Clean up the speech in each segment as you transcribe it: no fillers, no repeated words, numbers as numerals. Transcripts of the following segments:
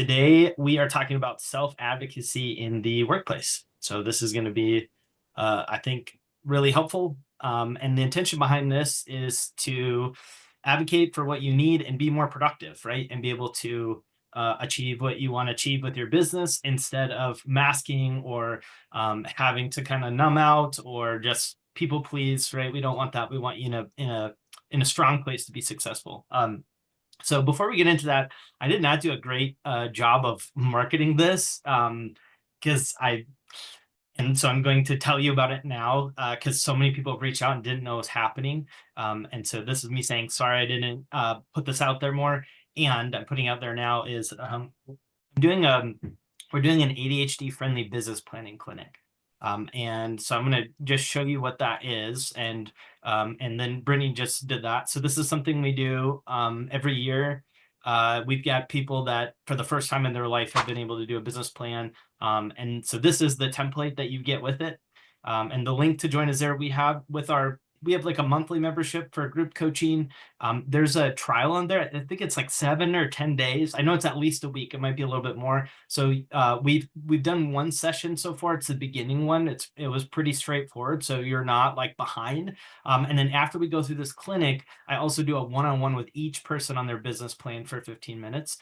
Today, we are talking about self-advocacy in the workplace. So this is going to be, I think, really helpful. And the intention behind this is to advocate for what you need and be more productive, right? And be able to achieve what you want to achieve with your business instead of masking or having to kind of numb out or just people please, right? We don't want that. We want you in a strong place to be successful. So before we get into that, I did not do a great job of marketing this because and so I'm going to tell you about it now because so many people have reached out and didn't know it was happening. And so this is me saying, sorry, I didn't put this out there more. And I'm putting out there now is I'm doing we're doing an ADHD friendly business planning clinic. And so I'm going to just show you what that is. And then Brittany just did that. So this is something we do every year. We've got people that for the first time in their life have been able to do a business plan. And so this is the template that you get with it. And the link to join is there. We have like a monthly membership for group coaching. There's a trial on there. I think it's like 7 or 10 days. I know it's at least a week. It might be a little bit more. So we've done one session so far. It's the beginning one. It was pretty straightforward. So you're not like behind. And then after we go through this clinic, I also do a one-on-one with each person on their business plan for 15 minutes.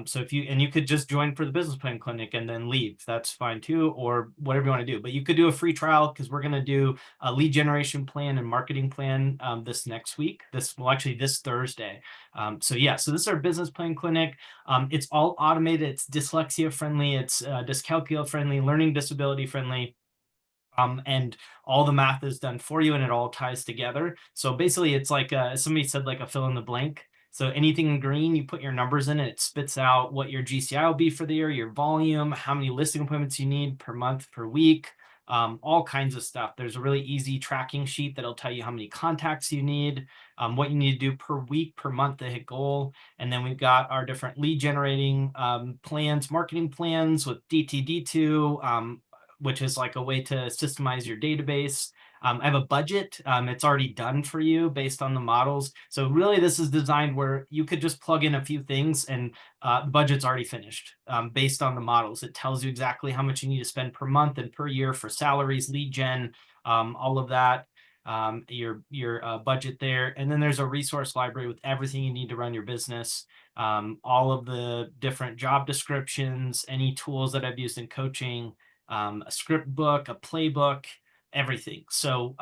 So you could just join for the business plan clinic and then leave. That's fine too, or whatever you want to do. But you could do a free trial because we're going to do a lead generation plan and marketing plan this next week. This Thursday. So this is our business plan clinic. It's all automated. It's dyslexia friendly. It's dyscalculia friendly, learning disability friendly. And all the math is done for you and it all ties together. So basically it's like somebody said like a fill in the blank. So anything in green, you put your numbers in it spits out what your GCI will be for the year, your volume, how many listing appointments you need per month, per week, all kinds of stuff. There's a really easy tracking sheet that'll tell you how many contacts you need, what you need to do per week, per month to hit goal. And then we've got our different lead generating plans, marketing plans with DTD2, which is like a way to systemize your database. I have a budget. It's already done for you based on the models. So really this is designed where you could just plug in a few things and the budget's already finished based on the models. It tells you exactly how much you need to spend per month and per year for salaries, lead gen, all of that, your budget there. And then there's a resource library with everything you need to run your business. All of the different job descriptions, any tools that I've used in coaching, a script book, a playbook, everything. So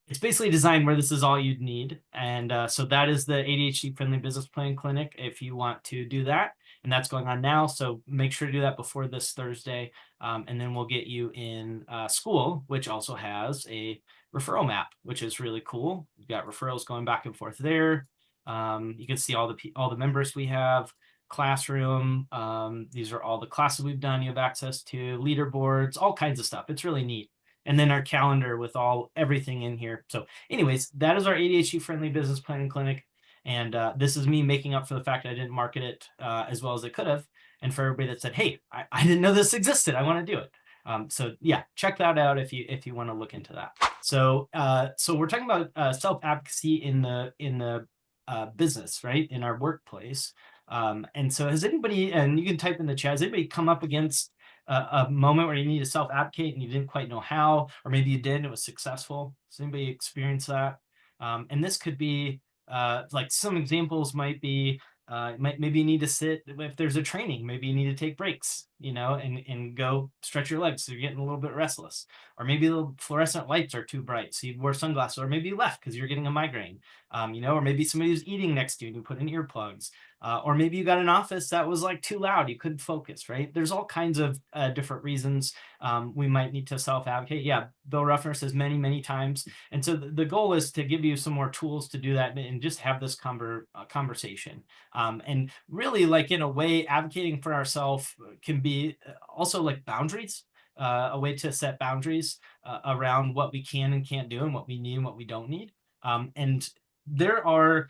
it's basically designed where this is all you'd need. And so that is the ADHD friendly business plan clinic if you want to do that. And that's going on now. So make sure to do that before this Thursday. And then we'll get you in school, which also has a referral map, which is really cool. You've got referrals going back and forth there. You can see all the members we have. Classroom. These are all the classes we've done. You have access to leaderboards, all kinds of stuff. It's really neat. And then our calendar with everything in here. So anyways, that is our ADHD friendly business planning clinic. And this is me making up for the fact I didn't market it as well as I could have. And for everybody that said, hey, I didn't know this existed. I want to do it. So yeah, check that out if you want to look into that. So we're talking about self-advocacy in the business, right? In our workplace. And so has anybody, and you can type in the chat, has anybody come up against a moment where you need to self-advocate and you didn't quite know how, or maybe you did and it was successful? Has anybody experienced that? And this could be like some examples might be, maybe you need to sit, if there's a training, maybe you need to take breaks, and go stretch your legs so you're getting a little bit restless. Or maybe the fluorescent lights are too bright, so you wear sunglasses, or maybe you left because you're getting a migraine, or maybe somebody was eating next to you and you put in earplugs. Or maybe you got an office that was like too loud, you couldn't focus, right? There's all kinds of different reasons we might need to self-advocate. Yeah, Bill Ruffner says many, many times. And so the goal is to give you some more tools to do that and just have this conversation. And really, like in a way, advocating for ourselves can be also like boundaries, a way to set boundaries around what we can and can't do and what we need and what we don't need. And there are,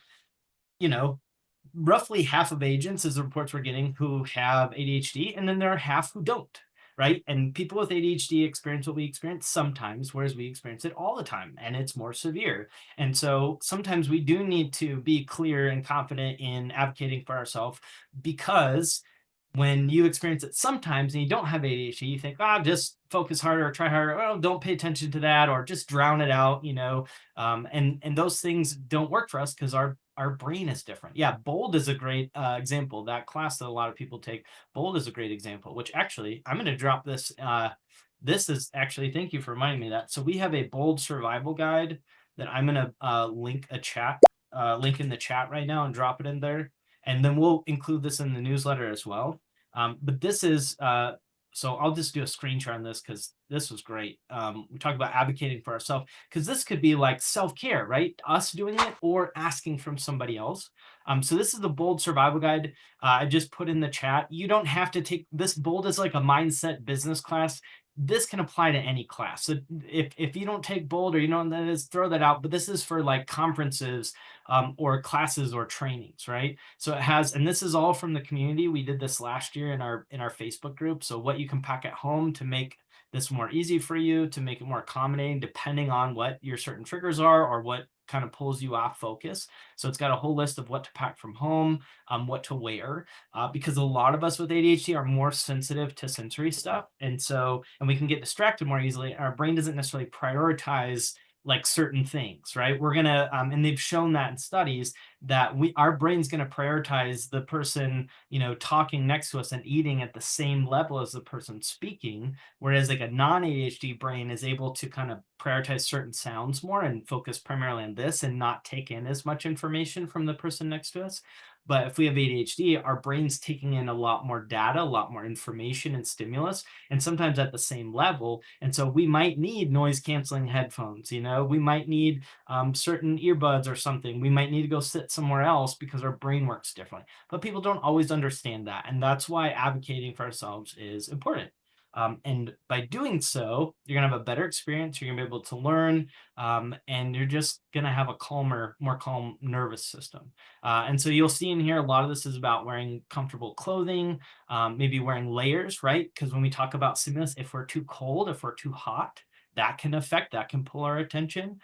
roughly half of agents, as the reports we're getting, who have ADHD, and then there are half who don't, right? And people with ADHD experience what we experience sometimes, whereas we experience it all the time, and it's more severe. And so sometimes we do need to be clear and confident in advocating for ourselves because when you experience it sometimes and you don't have ADHD, you think, ah, just focus harder, or try harder. Well, don't pay attention to that, or just drown it out, and those things don't work for us because our brain is different. Yeah, bold is a great example. That class that a lot of people take, bold is a great example. Which actually, I'm going to drop this. This is actually, thank you for reminding me of that. So we have a bold survival guide that I'm going to link in the chat right now and drop it in there, and then we'll include this in the newsletter as well. But this is so I'll just do a screen share on this because this was great. We talked about advocating for ourselves because this could be like self-care, right? Us doing it or asking from somebody else. So this is the bold survival guide. I just put in the chat. You don't have to take this. Bold is like a mindset business class. This can apply to any class. So if you don't take bold, or you don't, then just throw that out. But this is for like conferences or classes or trainings, right? So it has, and this is all from the community. We did this last year in our Facebook group. So what you can pack at home to make this more easy for you, to make it more accommodating, depending on what your certain triggers are or what kind of pulls you off focus. So it's got a whole list of what to pack from home, what to wear, because a lot of us with ADHD are more sensitive to sensory stuff. And we can get distracted more easily. Our brain doesn't necessarily prioritize like certain things, right? We're gonna, and they've shown that in studies that our brain's gonna prioritize the person, talking next to us and eating at the same level as the person speaking, whereas like a non-ADHD brain is able to kind of prioritize certain sounds more and focus primarily on this and not take in as much information from the person next to us. But if we have ADHD, our brain's taking in a lot more data, a lot more information and stimulus, and sometimes at the same level. And so we might need noise canceling headphones, we might need certain earbuds or something. We might need to go sit somewhere else because our brain works differently. But people don't always understand that. And that's why advocating for ourselves is important. And by doing so, you're going to have a better experience. You're going to be able to learn, and you're just going to have a more calm nervous system. And so you'll see in here, a lot of this is about wearing comfortable clothing, maybe wearing layers, right? Because when we talk about stimulus, if we're too cold, if we're too hot, that can pull our attention.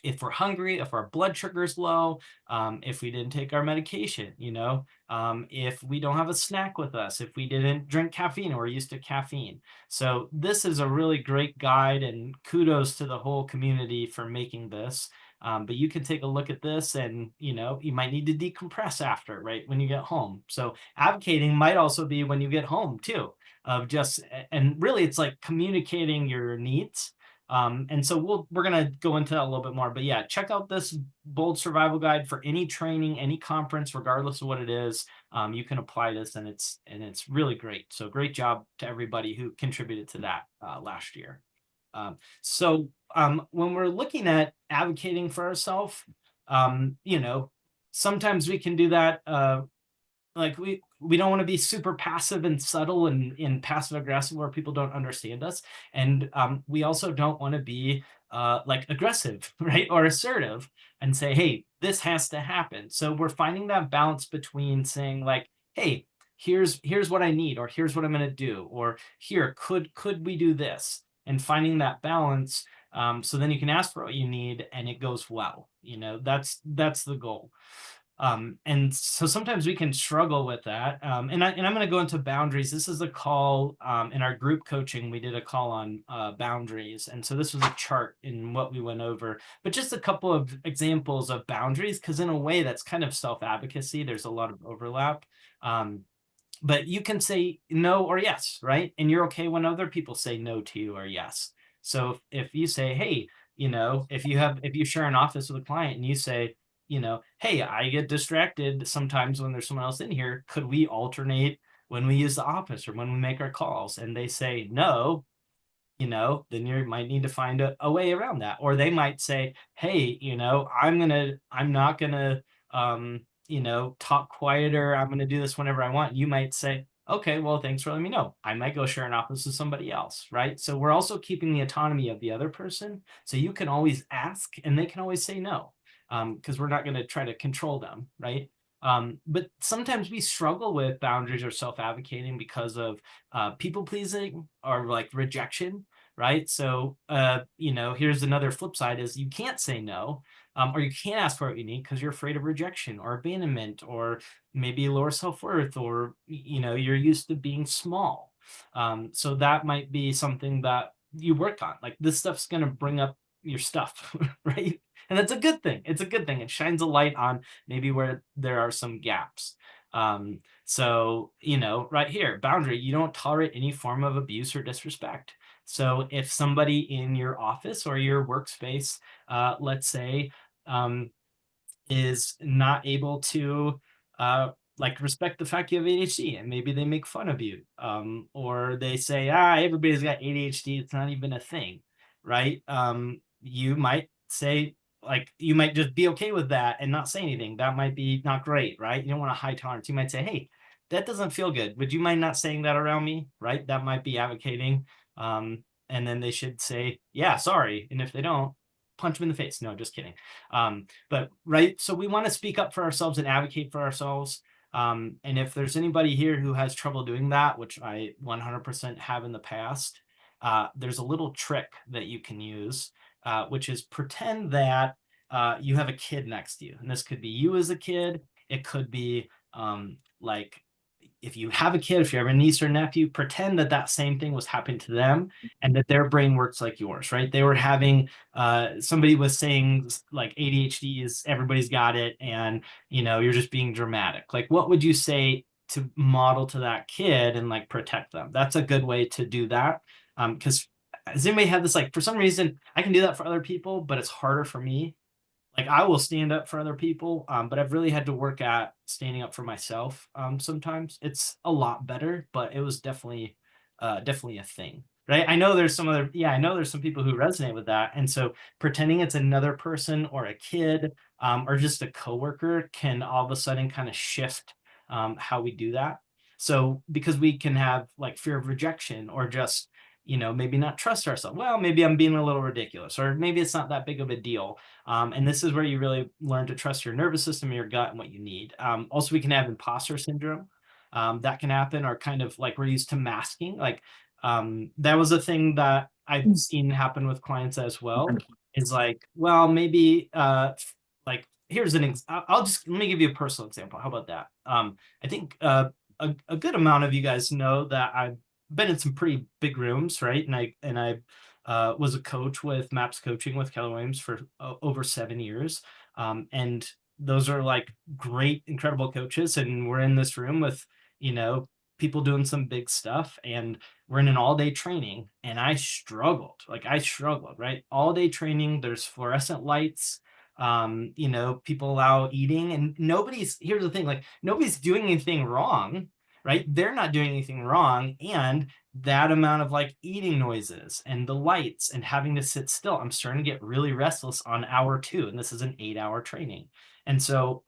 If we're hungry, if our blood sugar is low, if we didn't take our medication, if we don't have a snack with us, if we didn't drink caffeine or we're used to caffeine. So this is a really great guide, and kudos to the whole community for making this. But you can take a look at this, and you might need to decompress after, right, when you get home. So advocating might also be when you get home too, and really it's like communicating your needs. And so we're going to go into that a little bit more, but yeah, check out this bold survival guide for any training, any conference, regardless of what it is. You can apply this, and it's really great. So great job to everybody who contributed to that last year. When we're looking at advocating for ourselves, sometimes we can do that. Like we don't want to be super passive and subtle and passive aggressive where people don't understand us, and we also don't want to be like aggressive, right, or assertive and say, hey, this has to happen. So we're finding that balance between saying like, hey, here's what I need, or here's what I'm going to do, or here, could we do this, and finding that balance. So then you can ask for what you need and it goes well. That's the goal. And so sometimes we can struggle with that. And I'm going to go into boundaries. This is a call in our group coaching. We did a call on boundaries. And so this was a chart in what we went over, but just a couple of examples of boundaries, because in a way that's kind of self-advocacy. There's a lot of overlap. But you can say no or yes, right? And you're okay when other people say no to you or yes. So if you say, hey, if you share an office with a client and you say, hey, I get distracted sometimes when there's someone else in here. Could we alternate when we use the office or when we make our calls? And they say no, then you might need to find a way around that. Or they might say, hey, I'm not gonna, talk quieter. I'm gonna do this whenever I want. You might say, okay, well, thanks for letting me know. I might go share an office with somebody else, right? So we're also keeping the autonomy of the other person. So you can always ask and they can always say no, because we're not going to try to control them, right? But sometimes we struggle with boundaries or self-advocating because of people pleasing or like rejection, right? So, here's another flip side is you can't say no. or you can't ask for what you need because you're afraid of rejection or abandonment, or maybe lower self-worth, or you're used to being small. So that might be something that you work on. Like, this stuff's going to bring up your stuff, right? And that's a good thing. It's a good thing. It shines a light on maybe where there are some gaps. So, right here, boundary: you don't tolerate any form of abuse or disrespect. So if somebody in your office or your workspace, let's say, um, is not able to like respect the fact you have ADHD, and maybe they make fun of you, or they say, everybody's got ADHD, it's not even a thing, right? You might say, like, you might just be okay with that and not say anything. That might be not great, right? You don't want a high tolerance. You might say, hey, that doesn't feel good, would you mind not saying that around me, right? That might be advocating. And then they should say, yeah, sorry. And if they don't, punch them in the face. No, just kidding. But right, so we want to speak up for ourselves and advocate for ourselves. And if there's anybody here who has trouble doing that, which I 100% have in the past, there's a little trick that you can use, which is pretend that you have a kid next to you. And this could be you as a kid. It could be like, if you have a kid, if you have a niece or nephew, pretend that that same thing was happening to them, and that their brain works like yours, right? They were having, somebody was saying like ADHD is, everybody's got it, and you're just being dramatic. Like, what would you say to model to that kid and like protect them? That's a good way to do that. Because does anybody have this, like, for some reason I can do that for other people, but it's harder for me. Like, I will stand up for other people, but I've really had to work at standing up for myself. Sometimes it's a lot better, but it was definitely a thing, right? I know there's some other, yeah, I know there's some people who resonate with that, and so pretending it's another person or a kid, or just a coworker, can all of a sudden kind of shift how we do that. So because we can have like fear of rejection, or just maybe not trust ourselves. Well, maybe I'm being a little ridiculous, or maybe it's not that big of a deal. And this is where you really learn to trust your nervous system, your gut, and what you need. Also, we can have imposter syndrome. That can happen, or kind of like we're used to masking. Like, that was a thing that I've seen happen with clients as well. Is like, well, maybe like, here's I'll just, let me give you a personal example. How about that? I think a good amount of you guys know that I've been in some pretty big rooms, right? And I was a coach with MAPS Coaching with Keller Williams for over 7 years. And those are like great, incredible coaches. And we're in this room with, you know, people doing some big stuff, and we're in an all-day training, and I struggled, right? All-day training, there's fluorescent lights, people out eating, and here's the thing, like, nobody's doing anything wrong, right? They're not doing anything wrong. And that amount of like eating noises and the lights and having to sit still, I'm starting to get really restless on hour 2. And this is an 8-hour training. And so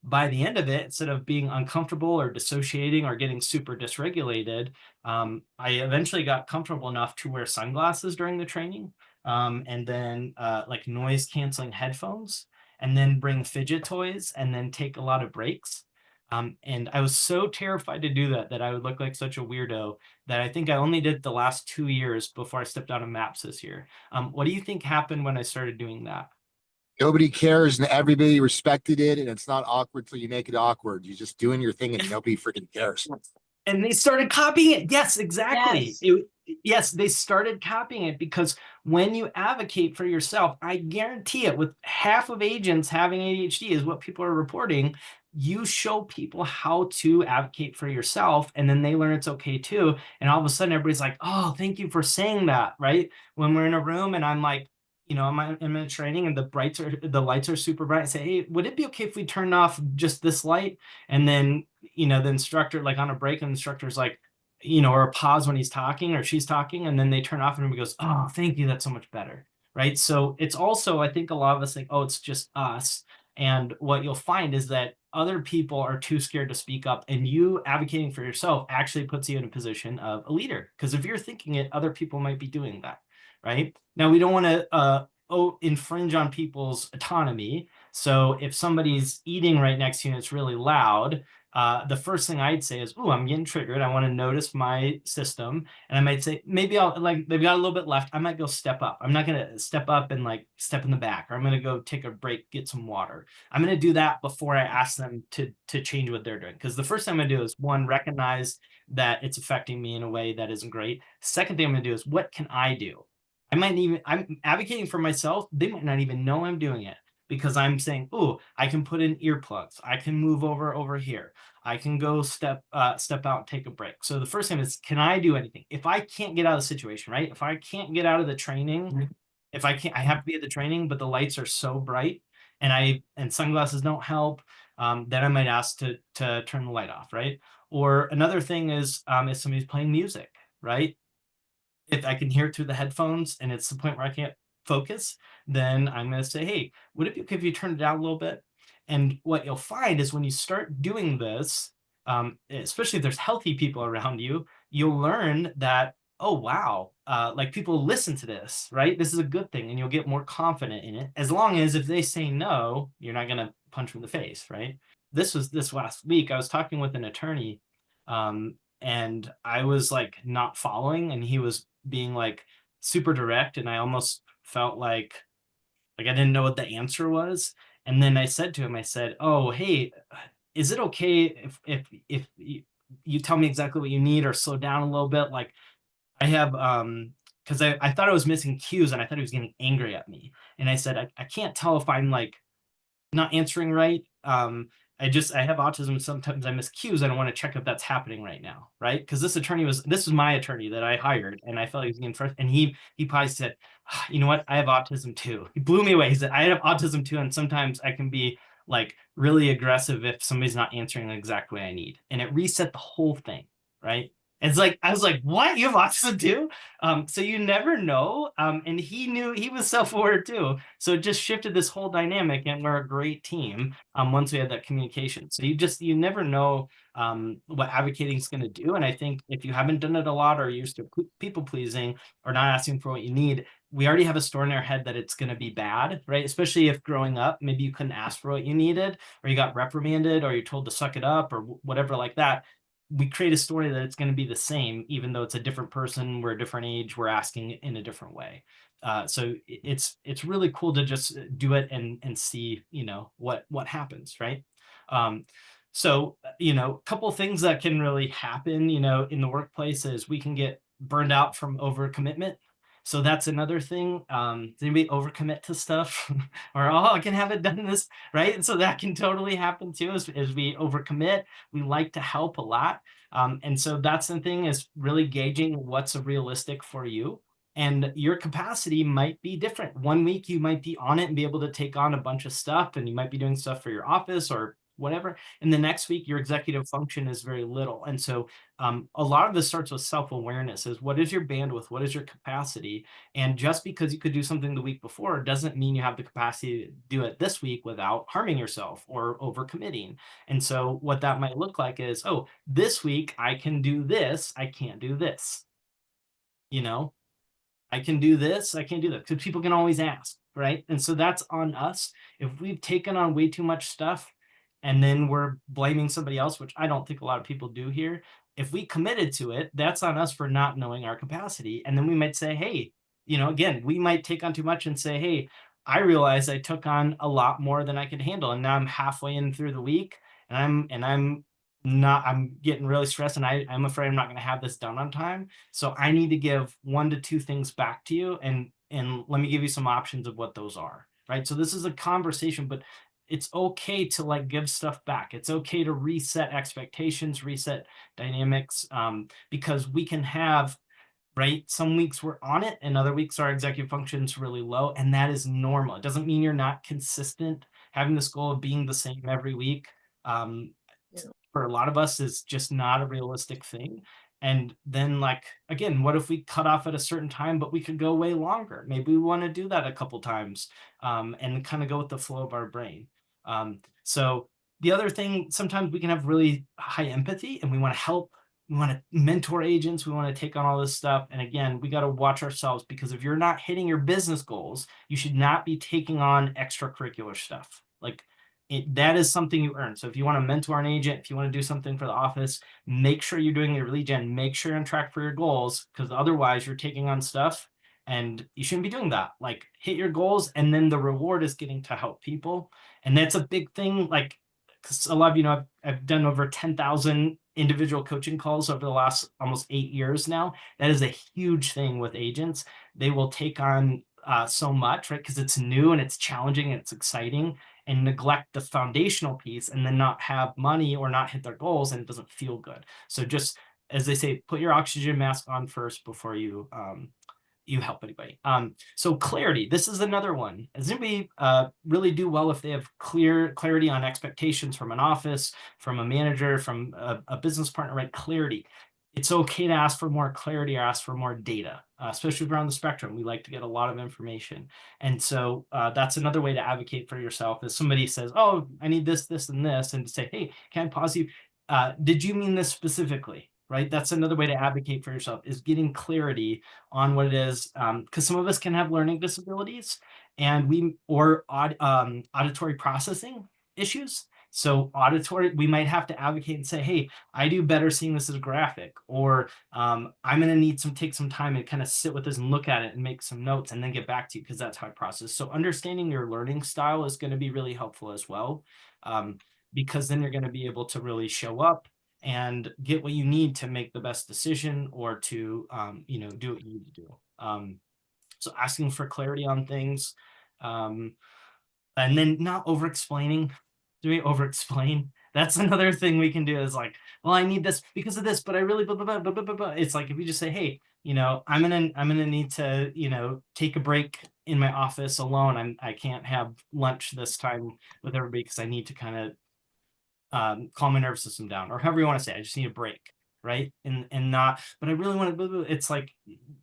by the end of it, instead of being uncomfortable or dissociating or getting super dysregulated, I eventually got comfortable enough to wear sunglasses during the training, and then like noise canceling headphones, and then bring fidget toys, and then take a lot of breaks. And I was so terrified to do that I would look like such a weirdo, that I think I only did the last 2 years before I stepped out of MAPS this year. What do you think happened when I started doing that? Nobody cares and everybody respected it, and it's not awkward till you make it awkward. You're just doing your thing and nobody freaking cares. And they started copying it. Yes, exactly. Yes. Yes, they started copying it, because when you advocate for yourself, I guarantee it, with half of agents having ADHD is what people are reporting, you show people how to advocate for yourself, and then they learn it's okay too. And all of a sudden everybody's like, oh, thank you for saying that, right? When we're in a room and I'm like, I'm in training, and the lights are super bright, I say, hey, would it be okay if we turned off just this light? And then the instructor, like on a break, and the instructor's like, or a pause when he's talking or she's talking, and then they turn off, and everybody goes, oh, thank you, that's so much better, right? So it's also, I think a lot of us think, oh, it's just us. And what you'll find is that other people are too scared to speak up, and you advocating for yourself actually puts you in a position of a leader, because if you're thinking it, other people might be doing that, right? Now, we don't want to infringe on people's autonomy. So if somebody's eating right next to you and it's really loud, the first thing I'd say is, "Ooh, I'm getting triggered. I want to notice my system." And I might say, maybe I'll like they've got a little bit left. I might go step up. I'm not gonna step up and like step in the back, or I'm gonna go take a break, get some water. I'm gonna do that before I ask them to change what they're doing. Because the first thing I'm gonna do is one, recognize that it's affecting me in a way that isn't great. Second thing I'm gonna do is what can I do? I'm advocating for myself. They might not even know I'm doing it because I'm saying, "Oh, I can put in earplugs. I can move over here. I can go step out and take a break." So the first thing is, can I do anything? If I can't get out of the situation, right? If I can't get out of the training, if I can't, I have to be at the training, but the lights are so bright and sunglasses don't help, then I might ask to turn the light off, right? Or another thing is if somebody's playing music, right? If I can hear it through the headphones and it's the point where I can't focus, then I'm going to say, "Hey, would it be okay if you turn it down a little bit?" And what you'll find is when you start doing this, especially if there's healthy people around you, you'll learn that, oh, wow, like people listen to this, right? This is a good thing. And you'll get more confident in it. As long as if they say no, you're not going to punch them in the face, right? This last week. I was talking with an attorney, and I was like not following, and he was being like super direct, and I almost felt like I didn't know what the answer was. And then I said to him, I said, "Oh, hey, is it okay if you tell me exactly what you need or slow down a little bit? Like I have because I thought I was missing cues and I thought he was getting angry at me. And I said, I can't tell if I'm like not answering right. I have autism. Sometimes I miss cues. I don't want to check if that's happening right now, right? Because this was my attorney that I hired, and I felt he was getting first. And he probably said, "Ah, you know what? I have autism too." He blew me away. He said, "I have autism too, and sometimes I can be like really aggressive if somebody's not answering the exact way I need." And it reset the whole thing, right? It's like I was like, "What? You have autism too?" So you never know. And he knew he was self-aware too. So it just shifted this whole dynamic, and we're a great team once we had that communication. So you never know what advocating is going to do. And I think if you haven't done it a lot or you're used to people pleasing or not asking for what you need, we already have a story in our head that it's going to be bad, right? Especially if growing up, maybe you couldn't ask for what you needed, or you got reprimanded, or you're told to suck it up, or whatever like that. We create a story that it's going to be the same, even though it's a different person, we're a different age, we're asking in a different way. So it's really cool to just do it and see what happens, right? Um, so a couple of things that can really happen in the workplace is we can get burned out from overcommitment. So that's another thing. Does anybody overcommit to stuff? Or, oh, I can have it done this, right? And so that can totally happen too as we overcommit. We like to help a lot. And so that's the thing, is really gauging what's realistic for you. And your capacity might be different. One week you might be on it and be able to take on a bunch of stuff, and you might be doing stuff for your office or whatever. And the next week your executive function is very little. And so a lot of this starts with self-awareness: is what is your bandwidth, what is your capacity? And just because you could do something the week before doesn't mean you have the capacity to do it this week without harming yourself or overcommitting. And so what that might look like is, oh, this week I can do this, I can't do this, you know I can do this, I can't do that, because people can always ask, right? And so that's on us. If we've taken on way too much stuff and then we're blaming somebody else, which I don't think a lot of people do here, if we committed to it, that's on us for not knowing our capacity. And then we might say, hey, again, we might take on too much and say, hey, I realize I took on a lot more than I could handle. And now I'm halfway in through the week, and I'm getting really stressed, and I'm afraid I'm not going to have this done on time. So I need to give 1 to 2 things back to you, and let me give you some options of what those are. Right. So this is a conversation, but it's okay to like give stuff back. It's okay to reset expectations, reset dynamics, because we can have, right, some weeks we're on it and other weeks our executive function's really low, and that is normal. It doesn't mean you're not consistent. Having this goal of being the same every week, um, for a lot of us, is just not a realistic thing. And then, like, again, what if we cut off at a certain time, but we could go way longer? Maybe we want to do that a couple times, and kind of go with the flow of our brain. So the other thing, sometimes we can have really high empathy and we want to help. We want to mentor agents. We want to take on all this stuff. And again, we got to watch ourselves, because if you're not hitting your business goals, you should not be taking on extracurricular stuff. Like, that is something you earn. So if you want to mentor an agent, if you want to do something for the office, make sure you're doing your lead gen, make sure you're on track for your goals, because otherwise you're taking on stuff and you shouldn't be doing that. Like, hit your goals, and then the reward is getting to help people. And that's a big thing. Like, because a lot of, I've done over 10,000 individual coaching calls over the last almost 8 years now. That is a huge thing with agents. They will take on so much, right? Because it's new and it's challenging and it's exciting, and neglect the foundational piece, and then not have money or not hit their goals, and it doesn't feel good. So just, as they say, put your oxygen mask on first before you help anybody. So clarity, this is another one. Does anybody really do well if they have clarity on expectations from an office, from a manager, from a business partner, right? Clarity. It's okay to ask for more clarity or ask for more data, especially if we're on the spectrum. We like to get a lot of information. And so that's another way to advocate for yourself. Is somebody says, oh, I need this, this, and this, and to say, hey, can I pause you? Did you mean this specifically? Right? That's another way to advocate for yourself, is getting clarity on what it is. Because some of us can have learning disabilities, and auditory processing issues. So auditory, we might have to advocate and say, hey, I do better seeing this as a graphic, or I'm going to need take some time and kind of sit with this and look at it and make some notes and then get back to you, because that's how I process. So understanding your learning style is going to be really helpful as well, because then you're going to be able to really show up and get what you need to make the best decision, or to do what you need to do. So asking for clarity on things, and then not over explaining. Do we over explain? That's another thing we can do, is like, well, I need this because of this, but I really blah, blah, blah, blah, blah, blah, blah. It's like, if you just say, hey, I'm gonna need to take a break in my office alone. I can't have lunch this time with everybody because I need to kind of calm my nervous system down, or however you want to say it. I just need a break, right? And not, but I really want to. It's like,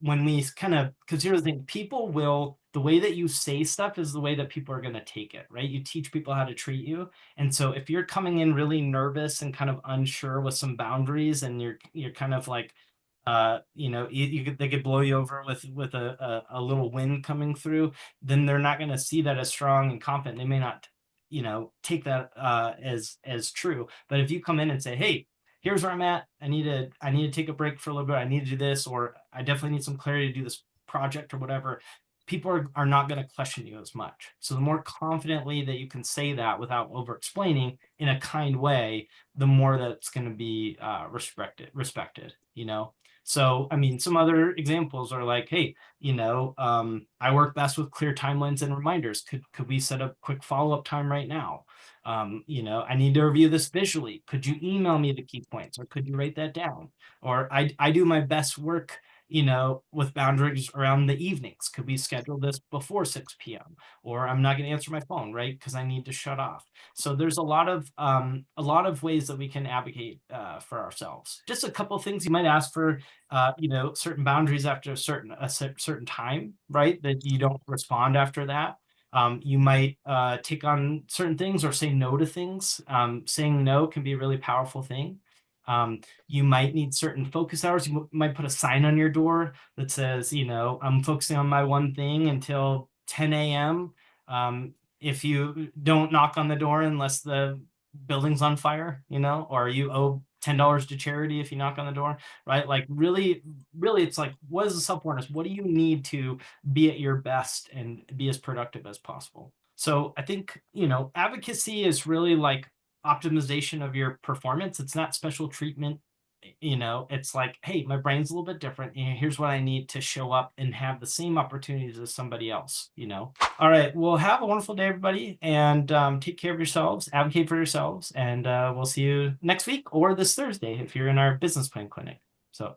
when we kind of, because here's the thing: the way that you say stuff is the way that people are going to take it, right? You teach people how to treat you, and so if you're coming in really nervous and kind of unsure with some boundaries, and you're kind of like, they could blow you over with a little wind coming through, then they're not going to see that as strong and confident. They may not take that as true. But if you come in and say, hey, here's where I'm at, I need to take a break for a little bit, I need to do this, or I definitely need some clarity to do this project or whatever, people are not going to question you as much. So the more confidently that you can say that without over explaining in a kind way, the more that's going to be respected. So I mean, some other examples are like, hey, I work best with clear timelines and reminders. Could we set a quick follow-up time right now? I need to review this visually. Could you email me the key points, or could you write that down? Or I do my best work, with boundaries around the evenings. Could we schedule this before 6 p.m.? Or I'm not going to answer my phone, right? Because I need to shut off. So there's a lot of ways that we can advocate for ourselves. Just a couple of things. You might ask for certain boundaries after a certain time, right? That you don't respond after that. You might take on certain things or say no to things. Saying no can be a really powerful thing. You might need certain focus hours. You might put a sign on your door that says, I'm focusing on my one thing until 10 a.m. If you don't knock on the door unless the building's on fire, or you owe $10 to charity if you knock on the door, right? Like, really, really, it's like, what is the self-awareness? What do you need to be at your best and be as productive as possible? So I think, advocacy is really like optimization of your performance. It's not special treatment. It's like, hey, my brain's a little bit different, and here's what I need to show up and have the same opportunities as somebody else. All right, well, have a wonderful day, everybody, and take care of yourselves, advocate for yourselves, and we'll see you next week or this Thursday if you're in our business plan clinic. So